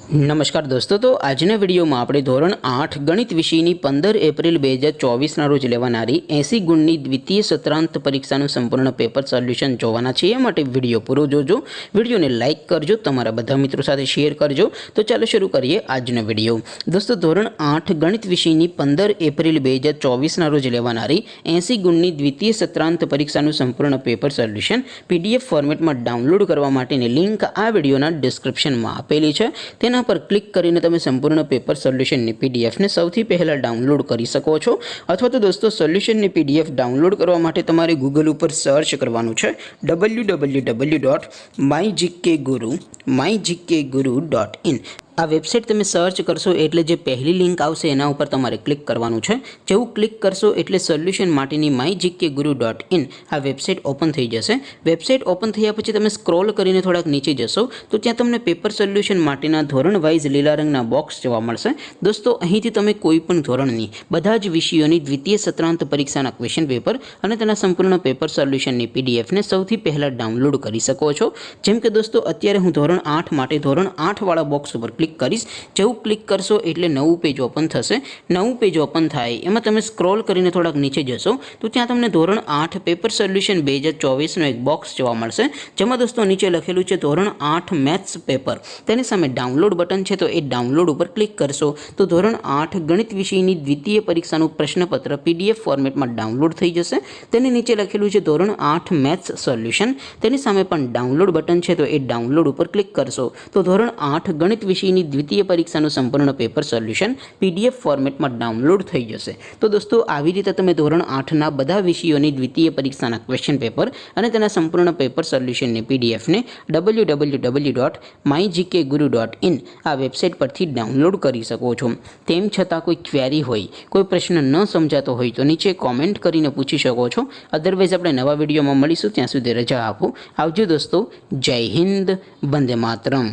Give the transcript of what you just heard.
नमस्कार दोस्तों, तो આજના વિડીયોમાં આપણે ધોરણ 8 ગણિત વિષયની 15 એપ્રિલ 2024ના રોજ લેવાનારી 80 ગુણની દ્વિતીય સત્રાંત પરીક્ષાનું સંપૂર્ણ પેપર સોલ્યુશન જોવાના છે। એ માટે વિડીયો પૂરો જોજો, વિડીયોને લાઇક કરજો, તમારા બધા મિત્રો સાથે શેર કરજો। તો ચાલો શરૂ કરીએ આજનો વિડીયો। દોસ્તો, ધોરણ 8 ગણિત વિષયની 15 એપ્રિલ 2024ના રોજ લેવાનારી 80 ગુણની દ્વિતીય સત્રાંત પરીક્ષાનું સંપૂર્ણ પેપર સોલ્યુશન PDF ફોર્મેટમાં ડાઉનલોડ કરવા માટેની લિંક આ વિડીયોના ડિસ્ક્રિપ્શનમાં આપેલી છે। તેના पर क्लिक करीने તમે સંપૂર્ણ પેપર સોલ્યુશનની PDF ને સૌથી પહેલા ડાઉનલોડ કરી શકો છો। અથવા તો દોસ્તો, સોલ્યુશનની PDF ડાઉનલોડ કરવા માટે તમારે ગૂગલ ઉપર સર્ચ કરવાનું છે www.mygkguru.in। आ वेबसाइट तमे सर्च करशो एटले जे पहली लिंक आवशे एना उपर तमारे क्लिक करवानुं छे। जेवुं क्लिक करशो एटले सोल्यूशन माटेनी mygkguru.in आ वेबसाइट ओपन थई जशे। वेबसाइट ओपन थया पछी तमे स्क्रॉल करीने थोड़ाक नीचे जशो तो त्यां तमने पेपर सोल्यूशन माटेना धोरण वाइज लीला रंगना बॉक्स जोवा मळशे। दोस्तों, અહીંથી તમે કોઈપણ ધોરણની બધા જ વિષયોની દ્વિતીય સત્રાંત પરીક્ષાના ક્વેશ્ચન પેપર અને તેના સંપૂર્ણ પેપર સોલ્યુશનની PDF ને સૌથી પહેલા ડાઉનલોડ કરી શકો છો। જેમ કે દોસ્તો, અત્યારે હું ધોરણ 8 માટે ધોરણ 8 વાળા બોક્સ ઉપર क्लिक करीश। जेवुं क्लिक करशो एटले नवुं पेज ओपन थशे। नवुं पेज ओपन थाय एमां तमे स्क्रॉल करीने थोड़ाक नीचे जशो तो त्यां तमने धोरण 8 पेपर सोल्यूशन 2024 नो एक बॉक्स जोवा मळशे। जेमां दोस्तों नीचे लखेलुं छे धोरण 8 मैथ्स पेपर। तेनी सामे डाउनलोड बटन छे तो ए डाउनलोड उपर क्लिक करशो तो धोरण 8 गणित विषयनी द्वितीय परीक्षानुं प्रश्नपत्र PDF फॉर्मेटमां डाउनलोड थई जशे। तेनी नीचे लखेलुं छे धोरण 8 मैथ्स सोल्यूशन। तेनी सामे पण डाउनलोड बटन छे तो ए डाउनलोड उपर क्लिक करशो तो धोरण 8 गणित विषयनी द्वितीय परीक्षाનું સંપૂર્ણ પેપર સોલ્યુશન PDF ફોર્મેટમાં ડાઉનલોડ થઈ જશે। તો દોસ્તો, આવી રીતે તમે ધોરણ 8ના બધા વિષયોની દ્વિતીય પરીક્ષાના ક્વેશ્ચન પેપર અને તેના સંપૂર્ણ પેપર સોલ્યુશનની PDF ને www.mygkguru.in આ વેબસાઇટ પરથી ડાઉનલોડ કરી શકો છો। તેમ છતાં કોઈ ક્વેરી હોય, કોઈ પ્રશ્ન ન સમજાતો હોય તો નીચે કોમેન્ટ કરીને પૂછી શકો છો। અધરવાઇઝ આપણે નવા વિડીયોમાં મળીશું, ત્યાં સુધી રજા આપો। આવજો દોસ્તો, જય હિન્દ, વંદે માતરમ।